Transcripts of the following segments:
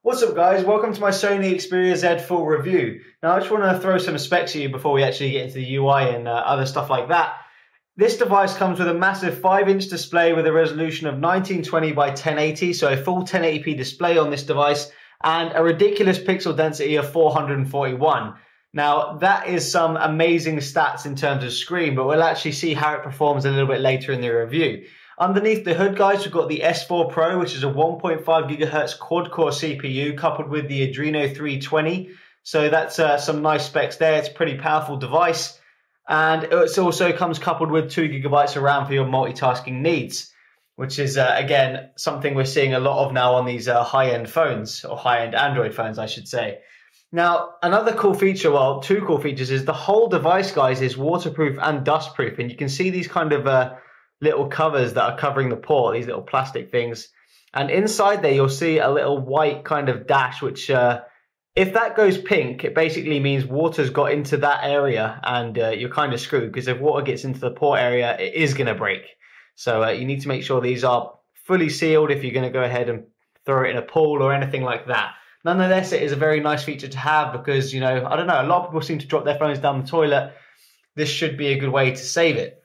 What's up guys, welcome to my Sony Xperia Z full review. Now I just want to throw some specs at you before we actually get into the UI and other stuff like that. This device comes with a massive 5-inch display with a resolution of 1920 by 1080, so a full 1080p display on this device, and a ridiculous pixel density of 441. Now that is some amazing stats in terms of screen, but we'll actually see how it performs a little bit later in the review. Underneath the hood, guys, we've got the S4 Pro, which is a 1.5 GHz quad-core CPU coupled with the Adreno 320. So that's some nice specs there. It's a pretty powerful device. And it also comes coupled with 2 GB of RAM for your multitasking needs, which is, again, something we're seeing a lot of now on these high-end phones, or high-end Android phones, I should say. Now, another cool feature, well, two cool features, is the whole device, guys, is waterproof and dustproof. And you can see these kind of little covers that are covering the port, these little plastic things. And inside there, you'll see a little white kind of dash, which if that goes pink, it basically means water's got into that area and you're kind of screwed, because if water gets into the port area, it is going to break. So you need to make sure these are fully sealed if you're going to go ahead and throw it in a pool or anything like that. Nonetheless, it is a very nice feature to have because, you know, I don't know, a lot of people seem to drop their phones down the toilet. This should be a good way to save it.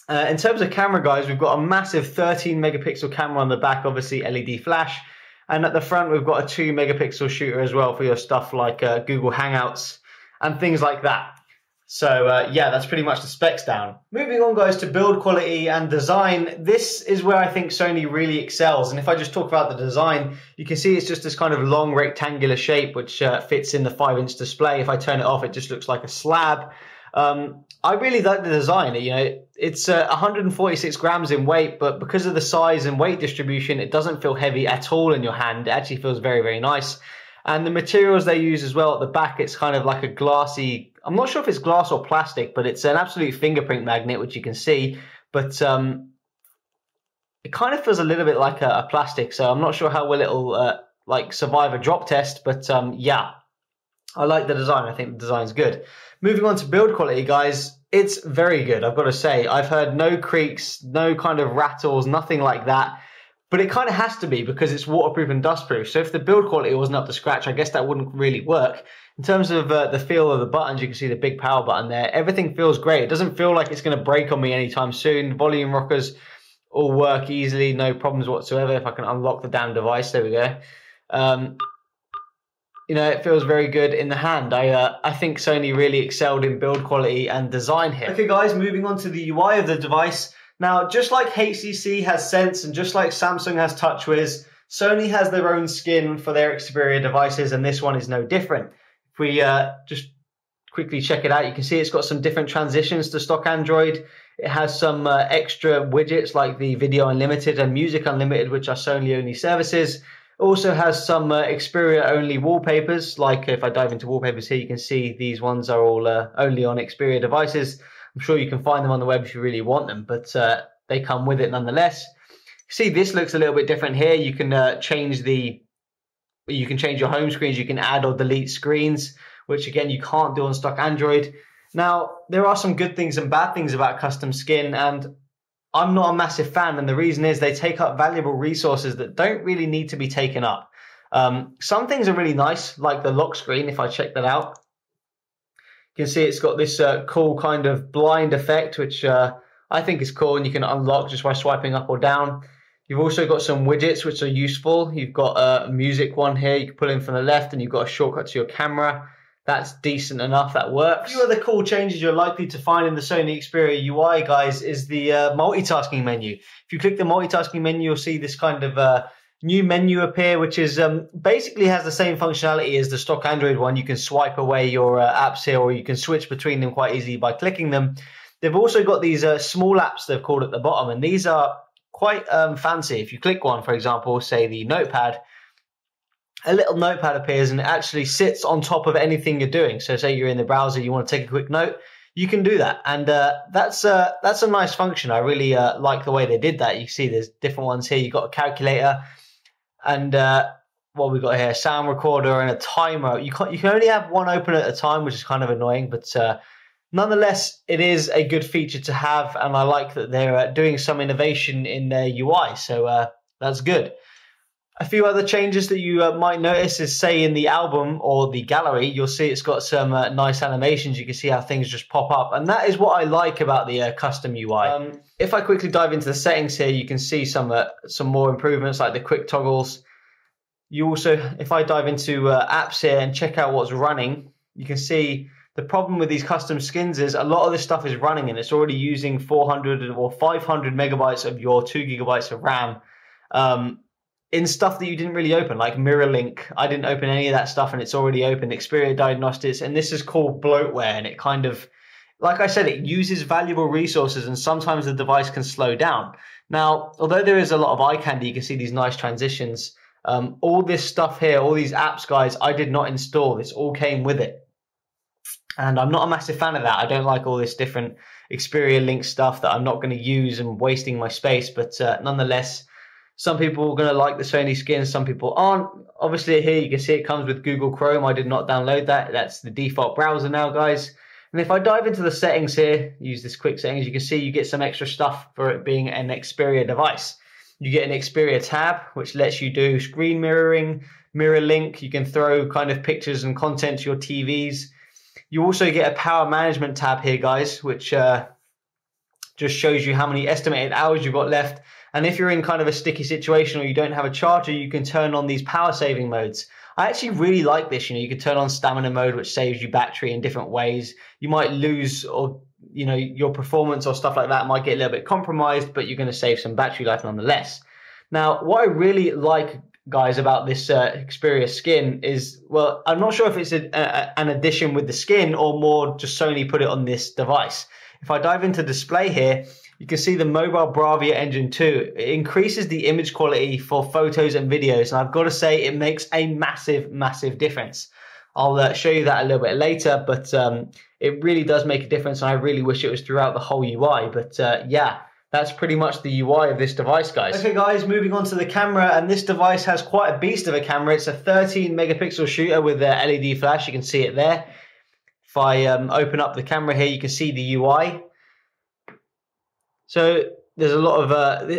In terms of camera, guys, we've got a massive 13 megapixel camera on the back, obviously LED flash. And at the front, we've got a 2 megapixel shooter as well for your stuff like Google Hangouts and things like that. So yeah, that's pretty much the specs down. Moving on, guys, to build quality and design. This is where I think Sony really excels. And if I just talk about the design, you can see it's just this kind of long rectangular shape, which fits in the 5-inch display. If I turn it off, it just looks like a slab. I really like the design. You know, it's 146 grams in weight, but because of the size and weight distribution, it doesn't feel heavy at all in your hand. It actually feels very, very nice. And the materials they use as well at the back, it's kind of like a glassy, I'm not sure if it's glass or plastic, but it's an absolute fingerprint magnet, which you can see. But it kind of feels a little bit like a plastic, so I'm not sure how well it'll like survive a drop test. But yeah, I like the design. I think the design's good. Moving on to build quality, guys, it's very good, I've got to say. I've heard no creaks, no kind of rattles, nothing like that. But it kind of has to be because it's waterproof and dustproof. So if the build quality wasn't up to scratch, I guess that wouldn't really work. In terms of the feel of the buttons, you can see the big power button there. Everything feels great. It doesn't feel like it's going to break on me anytime soon. Volume rockers all work easily, no problems whatsoever. If I can unlock the damn device, there we go. You know, it feels very good in the hand. I think Sony really excelled in build quality and design here. Okay, guys, moving on to the UI of the device. Now, just like HTC has Sense and just like Samsung has TouchWiz, Sony has their own skin for their Xperia devices, and this one is no different. If we just quickly check it out, you can see it's got some different transitions to stock Android. It has some extra widgets like the Video Unlimited and Music Unlimited, which are Sony-only services. Also has some Xperia-only wallpapers, like if I dive into wallpapers here, you can see these ones are all only on Xperia devices. I'm sure you can find them on the web if you really want them, but they come with it nonetheless. See, this looks a little bit different here. You can change your home screens, you can add or delete screens, which again, you can't do on stock Android. Now, there are some good things and bad things about custom skin, and I'm not a massive fan, and the reason is they take up valuable resources that don't really need to be taken up. Some things are really nice, like the lock screen, if I check that out. You can see it's got this cool kind of blind effect, which I think is cool, and you can unlock just by swiping up or down. You've also got some widgets which are useful. You've got a music one here, you can pull in from the left, and you've got a shortcut to your camera. That's decent enough, that works. A few other cool changes you're likely to find in the Sony Xperia UI, guys, is the multitasking menu. If you click the multitasking menu, you'll see this kind of new menu appear, which is basically has the same functionality as the stock Android one. You can swipe away your apps here, or you can switch between them quite easily by clicking them. They've also got these small apps they've called at the bottom, and these are quite fancy. If you click one, for example, say the notepad, a little notepad appears and it actually sits on top of anything you're doing. So say you're in the browser, you want to take a quick note, you can do that. And that's a nice function. I really like the way they did that. You see there's different ones here. You've got a calculator and what we've got here, a sound recorder and a timer. You can only have one open at a time, which is kind of annoying, but nonetheless, it is a good feature to have. And I like that they're doing some innovation in their UI. So that's good. A few other changes that you might notice is, say, in the album or the gallery, you'll see it's got some nice animations. You can see how things just pop up. And that is what I like about the custom UI. If I quickly dive into the settings here, you can see some more improvements like the quick toggles. You also, if I dive into apps here and check out what's running, you can see the problem with these custom skins is a lot of this stuff is running and it's already using 400 or 500 megabytes of your 2 gigabytes of RAM. In stuff that you didn't really open, like MirrorLink. I didn't open any of that stuff and it's already open. Xperia Diagnostics, and this is called bloatware, and it kind of, like I said, it uses valuable resources and sometimes the device can slow down. Now, although there is a lot of eye candy, you can see these nice transitions. All this stuff here, all these apps, guys, I did not install. This all came with it. And I'm not a massive fan of that. I don't like all this different Xperia Link stuff that I'm not going to use and wasting my space, but nonetheless, some people are going to like the Sony skin, some people aren't. Obviously here you can see it comes with Google Chrome. I did not download that. That's the default browser now, guys. And if I dive into the settings here, use this quick settings, you can see you get some extra stuff for it being an Xperia device. You get an Xperia tab, which lets you do screen mirroring, mirror link. You can throw kind of pictures and content to your TVs. You also get a power management tab here, guys, which just shows you how many estimated hours you've got left. And if you're in kind of a sticky situation or you don't have a charger, you can turn on these power saving modes. I actually really like this. You can turn on stamina mode, which saves you battery in different ways. You might lose or, your performance or stuff like that might get a little bit compromised, but you're going to save some battery life nonetheless. Now, what I really like, guys, about this Xperia skin is, well, I'm not sure if it's an addition with the skin or more just Sony put it on this device. If I dive into display here, you can see the mobile Bravia Engine 2. It increases the image quality for photos and videos, and I've got to say it makes a massive, massive difference. I'll show you that a little bit later, but it really does make a difference, and I really wish it was throughout the whole UI. But yeah, that's pretty much the UI of this device, guys. Okay, guys, moving on to the camera, and this device has quite a beast of a camera. It's a 13 megapixel shooter with a LED flash. You can see it there. If I open up the camera here, you can see the UI. So there's a lot of,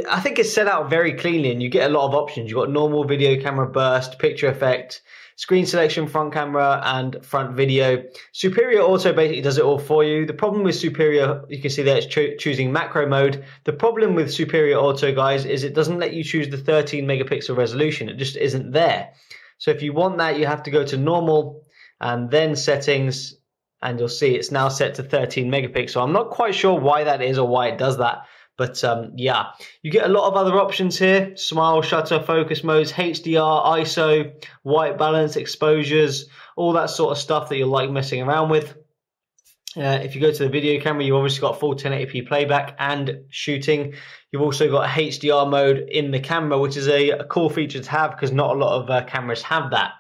I think it's set out very cleanly and you get a lot of options. You've got normal video camera burst, picture effect, screen selection, front camera and front video. Superior Auto basically does it all for you. The problem with Superior, you can see there it's choosing macro mode. The problem with Superior Auto, guys, is it doesn't let you choose the 13 megapixel resolution. It just isn't there. So if you want that, you have to go to normal and then settings, and you'll see it's now set to 13 megapixel. I'm not quite sure why that is or why it does that, but yeah, you get a lot of other options here: smile, shutter, focus modes, HDR, ISO, white balance, exposures, all that sort of stuff that you'll like messing around with. If you go to the video camera, you've obviously got full 1080p playback and shooting. You've also got a HDR mode in the camera, which is a cool feature to have because not a lot of cameras have that.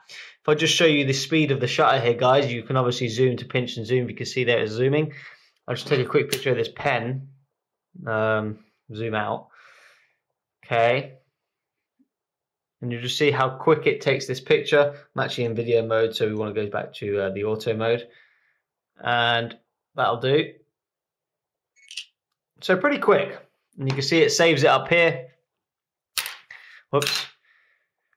If I just show you the speed of the shutter here, guys, you can obviously zoom to pinch and zoom. You can see there it's zooming. I'll just take a quick picture of this pen. Zoom out. Okay. And you just see how quick it takes this picture. I'm actually in video mode, so we want to go back to the auto mode. And that'll do. So pretty quick. And you can see it saves it up here. Whoops.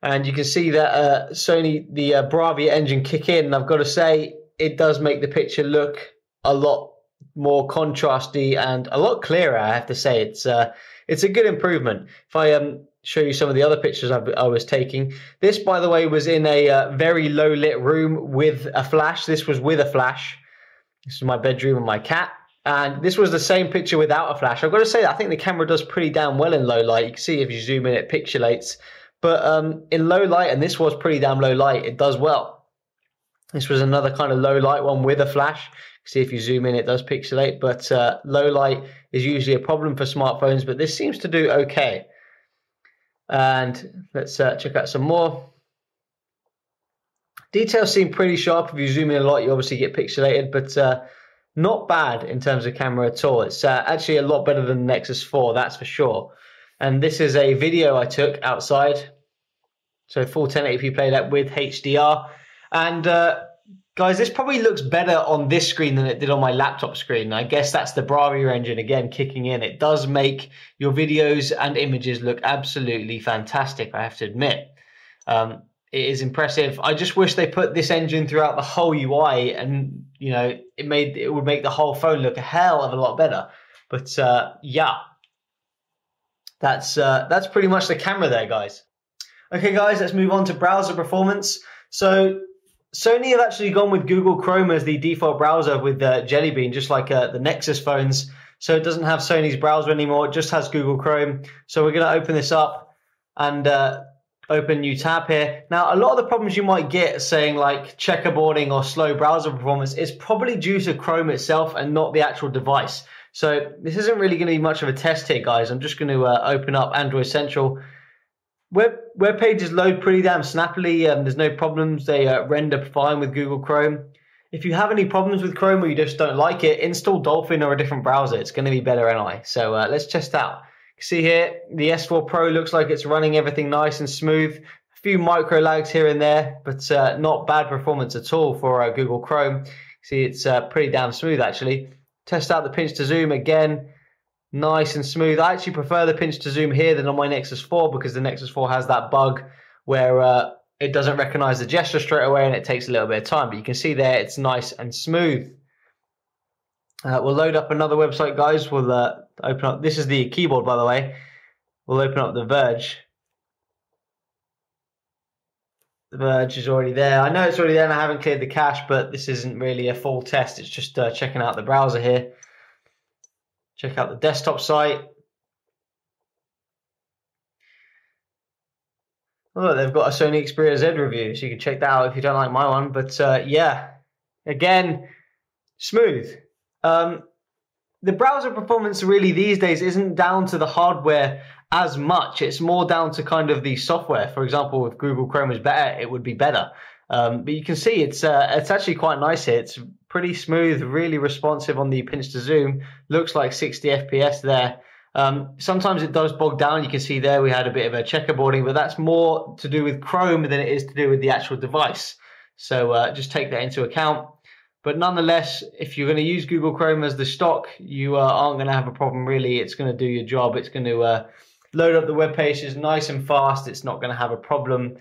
And you can see that Sony, the Bravia engine kick in. And I've got to say, it does make the picture look a lot more contrasty and a lot clearer, I have to say. It's a good improvement. If I show you some of the other pictures I was taking. This, by the way, was in a very low lit room with a flash. This was with a flash. This is my bedroom and my cat. And this was the same picture without a flash. I've got to say, I think the camera does pretty damn well in low light. You can see if you zoom in, it pixelates. But in low light, and this was pretty damn low light, it does well. This was another kind of low light one with a flash. See if you zoom in, it does pixelate, but low light is usually a problem for smartphones, but this seems to do okay. And let's check out some more. Details seem pretty sharp. If you zoom in a lot, you obviously get pixelated, but not bad in terms of camera at all. It's actually a lot better than the Nexus 4, that's for sure. And this is a video I took outside. So full 1080p playback with HDR. And guys, this probably looks better on this screen than it did on my laptop screen. I guess that's the Bravia engine again kicking in. It does make your videos and images look absolutely fantastic, I have to admit. It is impressive. I just wish they put this engine throughout the whole UI, and you know, it would make the whole phone look a hell of a lot better. But yeah, that's pretty much the camera there, guys. Okay, guys, let's move on to browser performance. So Sony have actually gone with Google Chrome as the default browser with Jelly Bean, just like the Nexus phones. So it doesn't have Sony's browser anymore, it just has Google Chrome. So we're going to open this up and open new tab here. Now, a lot of the problems you might get saying like checkerboarding or slow browser performance is probably due to Chrome itself and not the actual device. So this isn't really going to be much of a test here, guys. I'm just going to open up Android Central. Web pages load pretty damn snappily. There's no problems. They render fine with Google Chrome. If you have any problems with Chrome or you just don't like it, install Dolphin or a different browser. It's going to be better anyway. So let's test out. You see here, the S4 Pro looks like it's running everything nice and smooth. A few micro lags here and there, but not bad performance at all for Google Chrome. See, it's pretty damn smooth actually. Test out the pinch to zoom again. Nice and smooth. I actually prefer the pinch to zoom here than on my Nexus 4 because the Nexus 4 has that bug where it doesn't recognize the gesture straight away and it takes a little bit of time. But you can see there it's nice and smooth. We'll load up another website, guys. We'll open up. This is the keyboard, by the way. We'll open up the Verge. The Verge is already there. I know it's already there and I haven't cleared the cache, but this isn't really a full test. It's just checking out the browser here. Check out the desktop site. Oh, look, they've got a Sony Xperia Z review, so you can check that out if you don't like my one. But yeah, again, smooth. The browser performance really these days isn't down to the hardware as much. It's more down to kind of the software. For example, if Google Chrome is better, it would be better. But you can see it's actually quite nice here. It's pretty smooth, really responsive on the pinch to zoom. Looks like 60 FPS there. Sometimes it does bog down. You can see there we had a bit of a checkerboarding, but that's more to do with Chrome than it is to do with the actual device. So just take that into account. But nonetheless, if you're going to use Google Chrome as the stock, you aren't going to have a problem really. It's going to do your job. It's going to load up the web pages nice and fast. It's not going to have a problem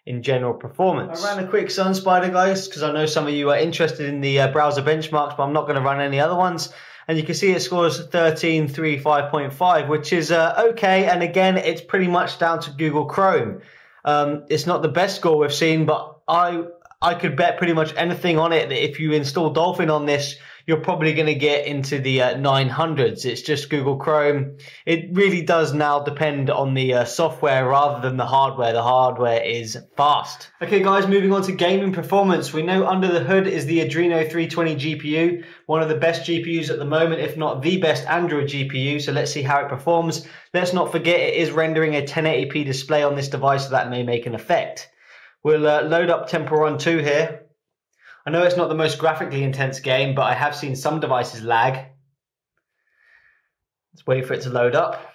in general performance. I ran a quick Sun Spider, guys, because I know some of you are interested in the browser benchmarks, but I'm not going to run any other ones. And you can see it scores 13.35.5, which is okay. And again, it's pretty much down to Google Chrome. It's not the best score we've seen, but I could bet pretty much anything on it that if you install Dolphin on this, you're probably going to get into the 900s. It's just Google Chrome. It really does now depend on the software rather than the hardware. The hardware is fast. Okay, guys, moving on to gaming performance. We know under the hood is the Adreno 320 GPU, one of the best GPUs at the moment, if not the best Android GPU. So let's see how it performs. Let's not forget it is rendering a 1080p display on this device, so that may make an effect. We'll load up Temple Run 2 here. I know it's not the most graphically intense game, but I have seen some devices lag. Let's wait for it to load up.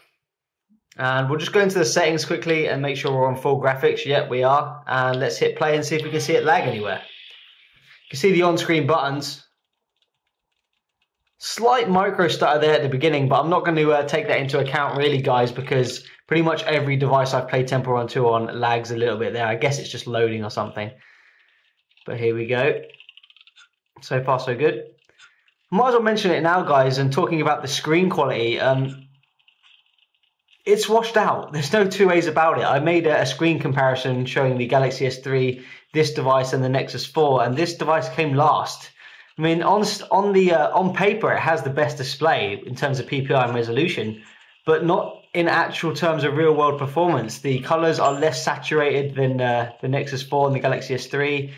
And we'll just go into the settings quickly and make sure we're on full graphics. Yep, we are. And let's hit play and see if we can see it lag anywhere. You can see the on-screen buttons. Slight micro stutter there at the beginning, but I'm not going to take that into account really, guys, because pretty much every device I've played Temple Run 2 on lags a little bit there. I guess it's just loading or something. But here we go. So far, so good. Might as well mention it now, guys, and talking about the screen quality. It's washed out. There's no two ways about it. I made a screen comparison showing the Galaxy S3, this device, and the Nexus 4, and this device came last. I mean, on paper, it has the best display in terms of PPI and resolution, but not in actual terms of real-world performance. The colors are less saturated than the Nexus 4 and the Galaxy S3.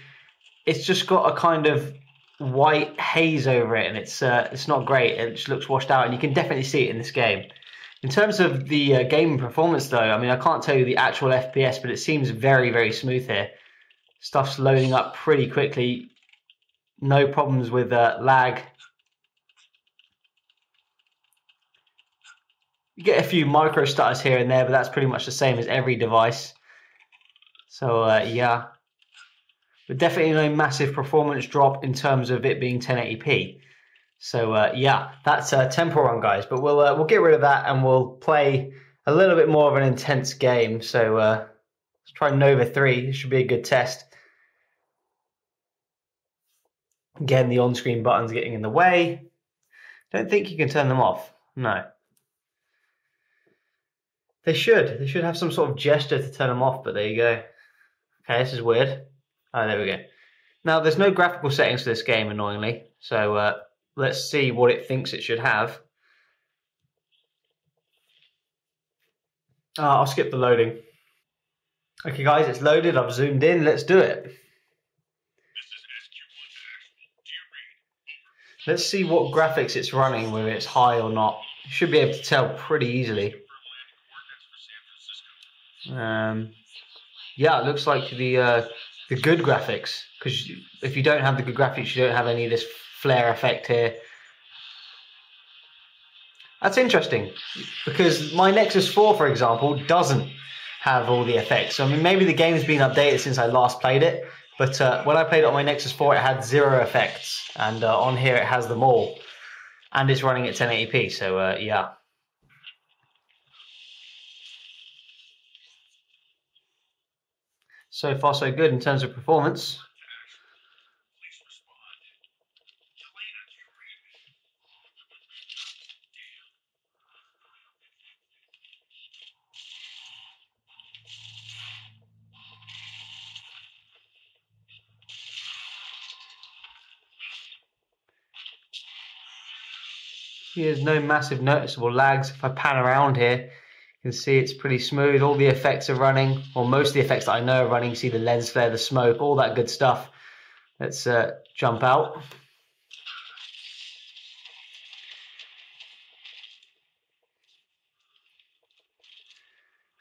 It's just got a kind of white haze over it, and it's not great. It just looks washed out, and you can definitely see it in this game. In terms of the gaming performance, though, I mean, I can't tell you the actual FPS, but it seems very, very smooth here. Stuff's loading up pretty quickly. No problems with lag. You get a few micro stutters here and there, but that's pretty much the same as every device. So, yeah. But definitely no massive performance drop in terms of it being 1080p. So yeah, that's Temple Run, guys. But we'll get rid of that and we'll play a little bit more of an intense game. So Let's try Nova 3. This should be a good test. Again, the on-screen button's getting in the way. Don't think you can turn them off. No. They should. They should have some sort of gesture to turn them off, but there you go. Okay, this is weird. Oh, there we go. Now, there's no graphical settings for this game, annoyingly. So let's see what it thinks it should have. I'll skip the loading. Okay, guys, it's loaded. I've zoomed in. Let's do it. Let's see what graphics it's running, whether it's high or not. You should be able to tell pretty easily. Yeah, it looks like the good graphics. Because if you don't have the good graphics, you don't have any of this flare effect here. That's interesting, because my Nexus 4, for example, doesn't have all the effects. So, I mean, maybe the game's been updated since I last played it, but when I played it on my Nexus 4, it had 0 effects, and on here it has them all, and it's running at 1080p, so yeah. So far, so good in terms of performance. There's no massive noticeable lags. If I pan around here, you can see it's pretty smooth. All the effects are running, or most of the effects that I know are running. You see the lens flare, the smoke, all that good stuff. Let's jump out.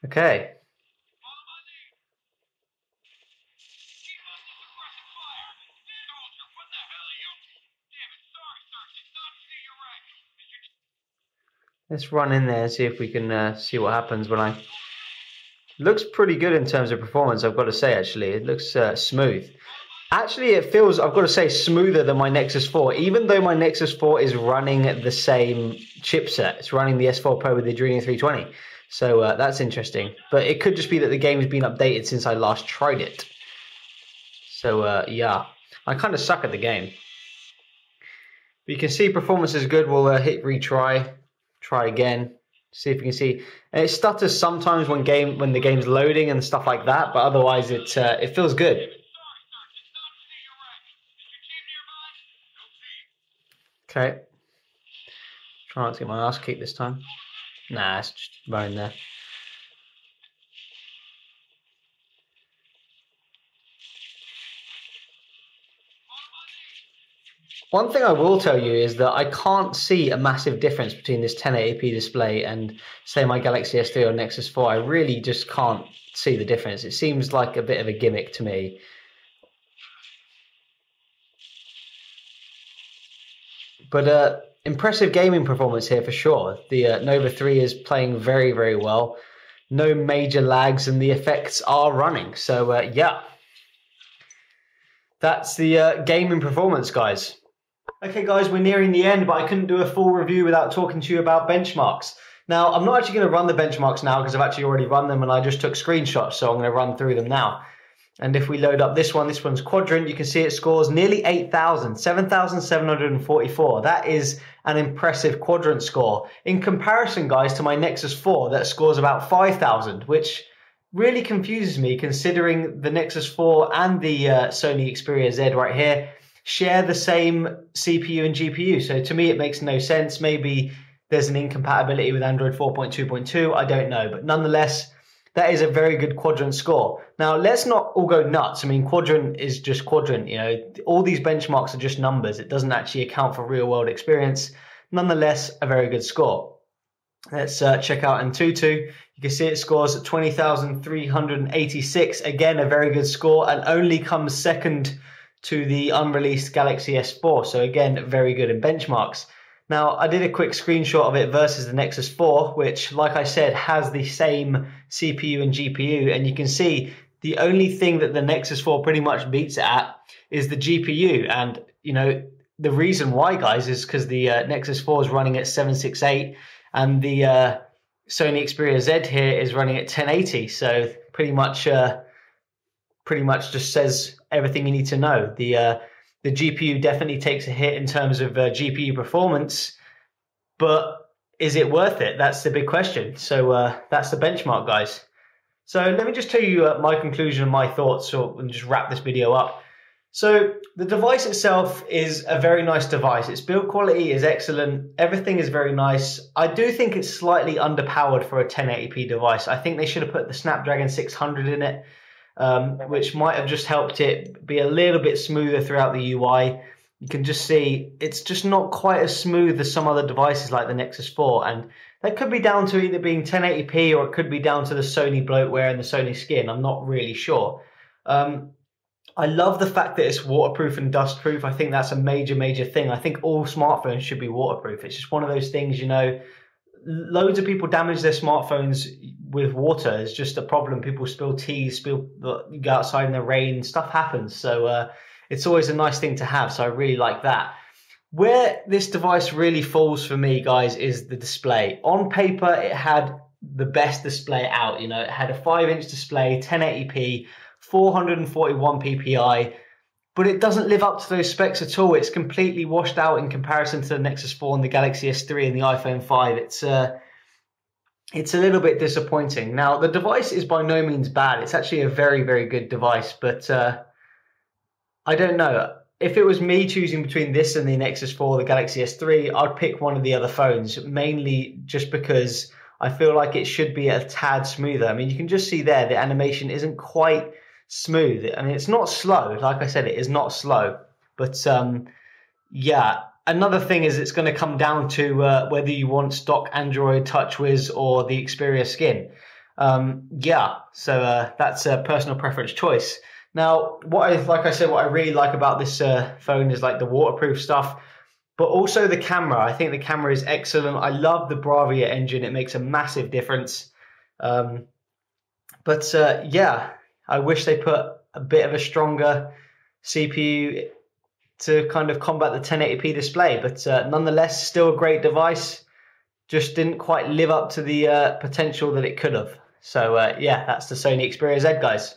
Okay. Let's run in there and see if we can see what happens when I... Looks pretty good in terms of performance, I've got to say, actually. It looks smooth. Actually, it feels, I've got to say, smoother than my Nexus 4, even though my Nexus 4 is running the same chipset. It's running the S4 Pro with the Adreno 320. So that's interesting. But it could just be that the game has been updated since I last tried it. So, yeah. I kind of suck at the game. But you can see performance is good. We'll hit retry. Try again, see if you can see. And it stutters sometimes when the game's loading and stuff like that, but otherwise it feels good. Okay. Try not to get my ass kicked this time. Nah, it's just running there. One thing I will tell you is that I can't see a massive difference between this 1080p display and, say, my Galaxy S3 or Nexus 4. I really just can't see the difference. It seems like a bit of a gimmick to me. But impressive gaming performance here for sure. The Nova 3 is playing very, very well. No major lags, and the effects are running. So, yeah. That's the gaming performance, guys. Okay, guys, we're nearing the end, but I couldn't do a full review without talking to you about benchmarks. Now, I'm not actually going to run the benchmarks now because I've actually already run them and I just took screenshots, so I'm going to run through them now. And if we load up this one's Quadrant, you can see it scores nearly 8,000, 7,744. That is an impressive Quadrant score. In comparison, guys, to my Nexus 4, that scores about 5,000, which really confuses me considering the Nexus 4 and the Sony Xperia Z right here share the same CPU and GPU. So to me, it makes no sense. Maybe there's an incompatibility with Android 4.2.2. I don't know. But nonetheless, that is a very good Quadrant score. Now, let's not all go nuts. I mean, Quadrant is just Quadrant. You know, all these benchmarks are just numbers. It doesn't actually account for real world experience. Nonetheless, a very good score. Let's check out Antutu. You can see it scores at 20,386. Again, a very good score, and only comes second to the unreleased Galaxy S4. So again, very good in benchmarks. Now, I did a quick screenshot of it versus the Nexus 4, which, like I said, has the same CPU and GPU. And you can see the only thing that the Nexus 4 pretty much beats it at is the GPU. And, you know, the reason why, guys, is because the Nexus 4 is running at 768 and the Sony Xperia Z here is running at 1080. So pretty much just says everything you need to know. The GPU definitely takes a hit in terms of GPU performance, but is it worth it? That's the big question. So that's the benchmark, guys. So let me just tell you my conclusion and my thoughts, and just wrap this video up. So the device itself is a very nice device. Its build quality is excellent. Everything is very nice. I do think it's slightly underpowered for a 1080p device. I think they should have put the Snapdragon 600 in it, which might have just helped it be a little bit smoother throughout the UI. You can just see it's just not quite as smooth as some other devices like the Nexus 4. And that could be down to either being 1080p or it could be down to the Sony bloatware and the Sony skin. I'm not really sure. I love the fact that it's waterproof and dustproof. I think that's a major, major thing. I think all smartphones should be waterproof. It's just one of those things, you know, loads of people damage their smartphones with water. It's just a problem. People spill tea, you go outside in the rain, stuff happens. So it's always a nice thing to have. So I really like that. Where this device really falls for me, guys, is the display. On paper, it had the best display out. You know, it had a 5-inch display, 1080p, 441 ppi, but it doesn't live up to those specs at all. It's completely washed out in comparison to the Nexus 4 and the Galaxy S3 and the iPhone 5. It's a little bit disappointing. Now, the device is by no means bad. It's actually a very, very good device, but I don't know. If it was me choosing between this and the Nexus 4 or the Galaxy S3, I'd pick one of the other phones, mainly just because I feel like it should be a tad smoother. I mean, you can just see there, the animation isn't quite smooth. I mean, it's not slow. Like I said, it is not slow. But yeah, another thing is it's going to come down to whether you want stock Android, TouchWiz, or the Xperia skin. Yeah, so that's a personal preference choice. Now, like I said, what I really like about this phone is like the waterproof stuff, but also the camera. I think the camera is excellent. I love the Bravia engine. It makes a massive difference. But yeah, I wish they put a bit of a stronger CPU to kind of combat the 1080p display. But nonetheless, still a great device. Just didn't quite live up to the potential that it could have. So yeah, that's the Sony Xperia Z, guys.